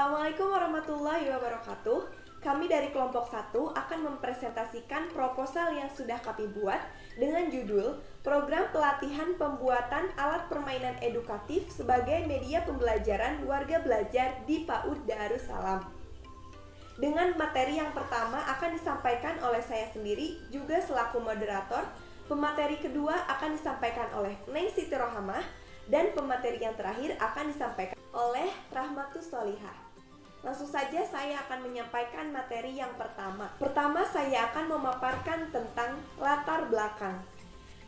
Assalamualaikum warahmatullahi wabarakatuh. Kami dari kelompok 1 akan mempresentasikan proposal yang sudah kami buat dengan judul Program Pelatihan Pembuatan Alat Permainan Edukatif sebagai Media Pembelajaran Warga Belajar di PAUD Darussalam. Dengan materi yang pertama akan disampaikan oleh saya sendiri juga selaku moderator. Pemateri kedua akan disampaikan oleh Neng Siti Rohamah dan pemateri yang terakhir akan disampaikan oleh Rahmatus Solihah. Langsung saja saya akan menyampaikan materi yang pertama. Pertama saya akan memaparkan tentang latar belakang.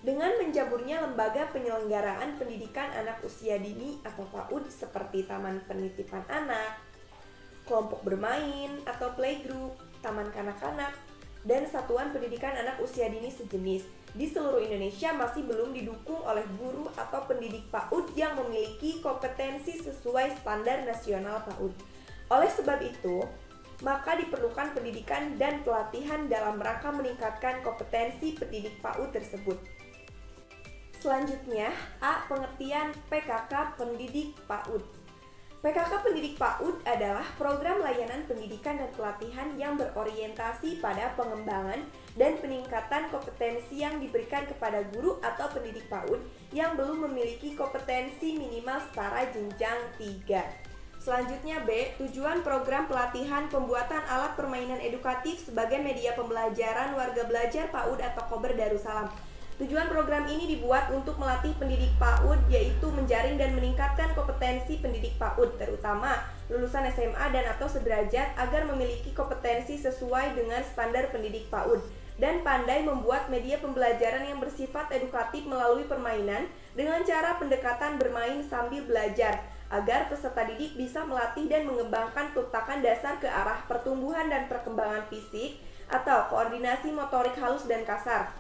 Dengan menjaburnya lembaga penyelenggaraan pendidikan anak usia dini atau PAUD seperti taman penitipan anak, kelompok bermain atau playgroup, taman kanak-kanak, dan satuan pendidikan anak usia dini sejenis di seluruh Indonesia masih belum didukung oleh guru atau pendidik PAUD yang memiliki kompetensi sesuai standar nasional PAUD. Oleh sebab itu, maka diperlukan pendidikan dan pelatihan dalam rangka meningkatkan kompetensi pendidik PAUD tersebut. Selanjutnya, A. Pengertian PKK Pendidik PAUD. PKK Pendidik PAUD adalah program layanan pendidikan dan pelatihan yang berorientasi pada pengembangan dan peningkatan kompetensi yang diberikan kepada guru atau pendidik PAUD yang belum memiliki kompetensi minimal setara jenjang 3. Selanjutnya B. Tujuan program pelatihan pembuatan alat permainan edukatif sebagai media pembelajaran warga belajar PAUD atau Kober Darussalam. Tujuan program ini dibuat untuk melatih pendidik PAUD, yaitu menjaring dan meningkatkan kompetensi pendidik PAUD, terutama lulusan SMA dan atau sederajat agar memiliki kompetensi sesuai dengan standar pendidik PAUD dan pandai membuat media pembelajaran yang bersifat edukatif melalui permainan dengan cara pendekatan bermain sambil belajar, agar peserta didik bisa melatih dan mengembangkan tutakan dasar ke arah pertumbuhan dan perkembangan fisik atau koordinasi motorik halus dan kasar.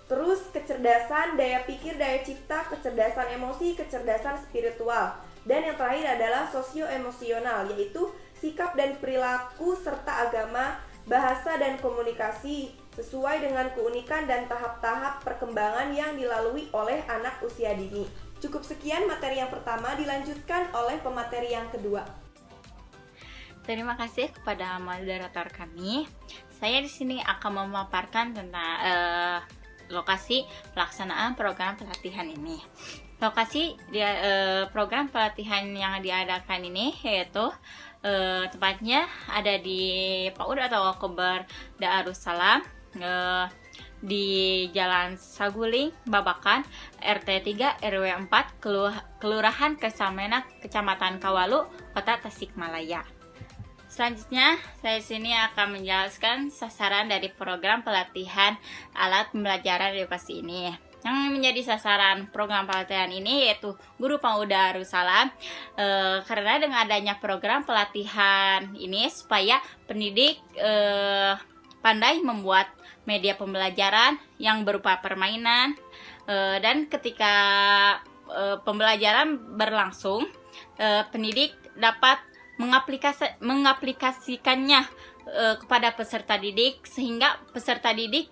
Terus kecerdasan, daya pikir, daya cipta, kecerdasan emosi, kecerdasan spiritual. Dan yang terakhir adalah sosio-emosional, yaitu sikap dan perilaku serta agama, bahasa dan komunikasi sesuai dengan keunikan dan tahap-tahap perkembangan yang dilalui oleh anak usia dini. Cukup sekian materi yang pertama, dilanjutkan oleh pemateri yang kedua. Terima kasih kepada moderator kami. Saya di sini akan memaparkan tentang lokasi pelaksanaan program pelatihan ini. Lokasi program pelatihan yang diadakan ini yaitu tempatnya ada di PAUD atau Kober Darussalam di Jalan Saguling, Babakan, RT 3 RW 4, Kelurahan Kesamena, Kecamatan Kawalu, Kota Tasikmalaya. Selanjutnya, saya di sini akan menjelaskan sasaran dari program pelatihan alat pembelajaran edukasi ini. Yang menjadi sasaran program pelatihan ini yaitu guru PAUD Darussalam, karena dengan adanya program pelatihan ini supaya pendidik pandai membuat media pembelajaran yang berupa permainan, dan ketika pembelajaran berlangsung, pendidik dapat mengaplikasikannya kepada peserta didik sehingga peserta didik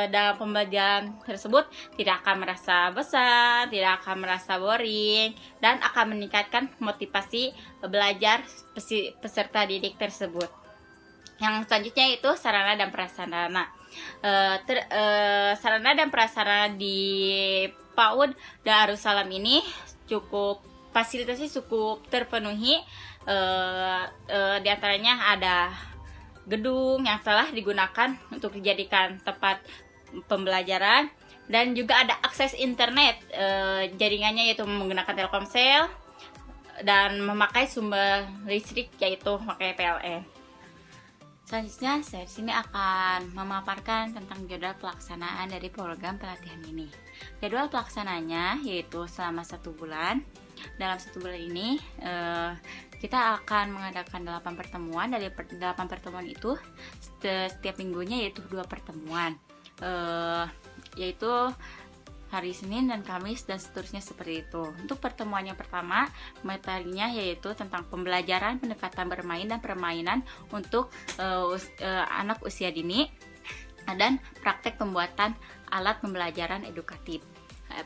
dalam pembelajaran tersebut tidak akan merasa bosan, tidak akan merasa boring, dan akan meningkatkan motivasi belajar peserta didik tersebut. Yang selanjutnya itu sarana dan prasarana. Sarana dan prasarana di PAUD Darussalam ini fasilitasnya cukup terpenuhi. Di antaranya ada gedung yang telah digunakan untuk dijadikan tempat pembelajaran, dan juga ada akses internet. Jaringannya yaitu menggunakan Telkomsel dan memakai sumber listrik yaitu memakai PLN. Selanjutnya saya di sini akan memaparkan tentang jadwal pelaksanaan dari program pelatihan ini. Jadwal pelaksananya yaitu selama 1 bulan. Dalam 1 bulan ini kita akan mengadakan 8 pertemuan. Dari 8 pertemuan itu setiap minggunya yaitu 2 pertemuan, yaitu hari Senin dan Kamis dan seterusnya seperti itu. Untuk pertemuan yang pertama, materinya yaitu tentang pembelajaran pendekatan bermain dan permainan untuk anak usia dini, dan praktek pembuatan alat pembelajaran edukatif.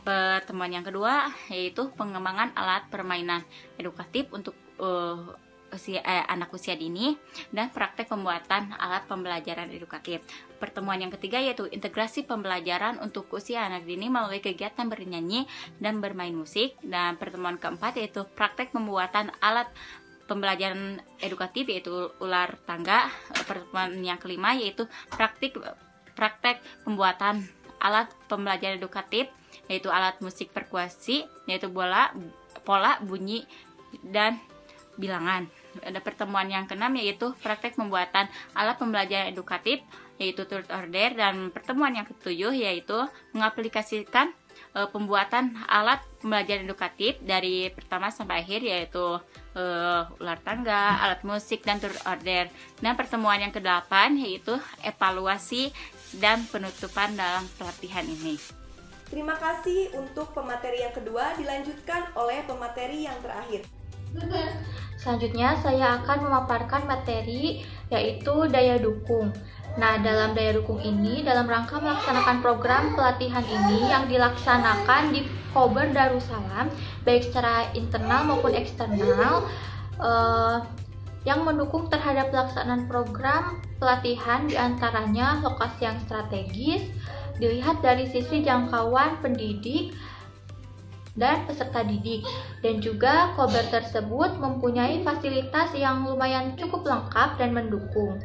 Pertemuan yang kedua yaitu pengembangan alat permainan edukatif untuk anak usia dini, dan praktek pembuatan alat pembelajaran edukatif. Pertemuan yang ketiga yaitu integrasi pembelajaran untuk usia anak dini melalui kegiatan bernyanyi dan bermain musik. Dan pertemuan keempat yaitu praktek pembuatan alat pembelajaran edukatif yaitu ular tangga. Pertemuan yang kelima yaitu praktek pembuatan alat pembelajaran edukatif yaitu alat musik perkuasi yaitu pola, bunyi, dan bilangan. Ada pertemuan yang keenam yaitu praktek pembuatan alat pembelajaran edukatif yaitu turut order. Dan pertemuan yang ketujuh yaitu mengaplikasikan pembuatan alat pembelajaran edukatif dari pertama sampai akhir yaitu ular tangga, alat musik, dan turut order. Dan pertemuan yang kedelapan yaitu evaluasi dan penutupan dalam pelatihan ini. Terima kasih untuk pemateri yang kedua, dilanjutkan oleh pemateri yang terakhir. Selanjutnya saya akan memaparkan materi yaitu daya dukung. Nah, dalam daya dukung ini, dalam rangka melaksanakan program pelatihan ini yang dilaksanakan di Kober Darussalam, baik secara internal maupun eksternal, yang mendukung terhadap pelaksanaan program pelatihan diantaranya lokasi yang strategis, dilihat dari sisi jangkauan pendidik dan peserta didik, dan juga Kober tersebut mempunyai fasilitas yang lumayan cukup lengkap dan mendukung,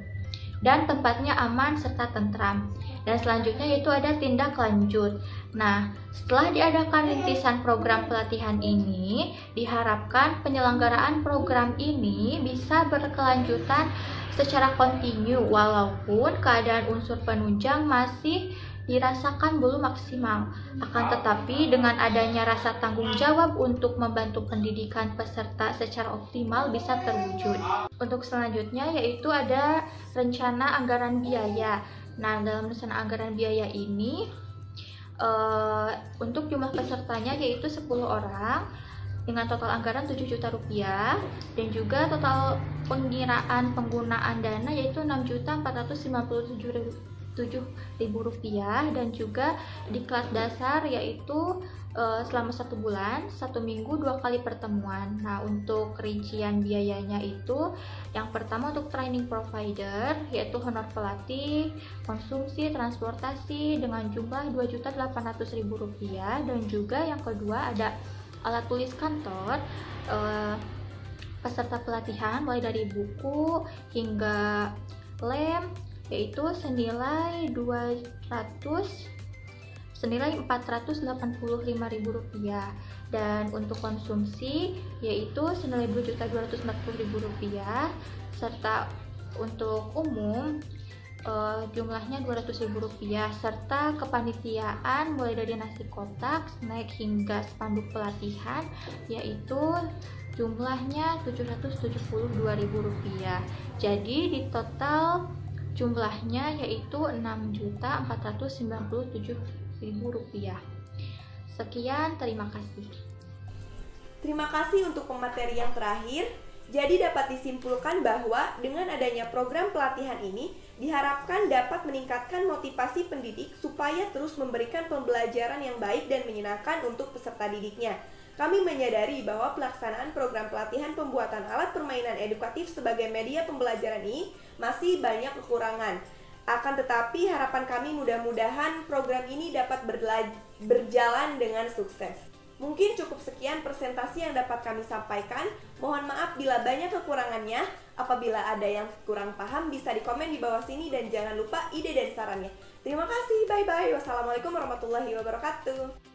dan tempatnya aman serta tentram. Dan selanjutnya yaitu ada tindak lanjut. Nah, setelah diadakan rintisan program pelatihan ini, diharapkan penyelenggaraan program ini bisa berkelanjutan secara kontinu walaupun keadaan unsur penunjang masih dirasakan belum maksimal. Akan tetapi dengan adanya rasa tanggung jawab untuk membantu pendidikan peserta secara optimal bisa terwujud. Untuk selanjutnya yaitu ada rencana anggaran biaya. Nah, dalam rencana anggaran biaya ini untuk jumlah pesertanya yaitu 10 orang dengan total anggaran 7 juta rupiah, dan juga total pengiraan penggunaan dana yaitu 6.457.000 rupiah, dan juga di kelas dasar yaitu selama 1 bulan, 1 minggu 2 kali pertemuan. Nah, untuk rincian biayanya itu yang pertama untuk training provider yaitu honor pelatih, konsumsi, transportasi dengan jumlah 2.800.000 rupiah, dan juga yang kedua ada alat tulis kantor peserta pelatihan mulai dari buku hingga lem yaitu senilai 485.000 rupiah, dan untuk konsumsi yaitu senilai 2.240.000 rupiah, serta untuk umum jumlahnya 200.000 rupiah, serta kepanitiaan mulai dari nasi kotak, snack hingga spanduk pelatihan yaitu jumlahnya 772.000 rupiah. Jadi di total jumlahnya yaitu 6.497.000 rupiah. Sekian, terima kasih. Terima kasih untuk pemateri yang terakhir. Jadi dapat disimpulkan bahwa dengan adanya program pelatihan ini diharapkan dapat meningkatkan motivasi pendidik supaya terus memberikan pembelajaran yang baik dan menyenangkan untuk peserta didiknya. Kami menyadari bahwa pelaksanaan program pelatihan pembuatan alat permainan edukatif sebagai media pembelajaran ini masih banyak kekurangan. Akan tetapi harapan kami mudah-mudahan program ini dapat berjalan dengan sukses. Mungkin cukup sekian presentasi yang dapat kami sampaikan. Mohon maaf bila banyak kekurangannya. Apabila ada yang kurang paham bisa dikomen di bawah sini, dan jangan lupa ide dan sarannya. Terima kasih, bye-bye. Wassalamualaikum warahmatullahi wabarakatuh.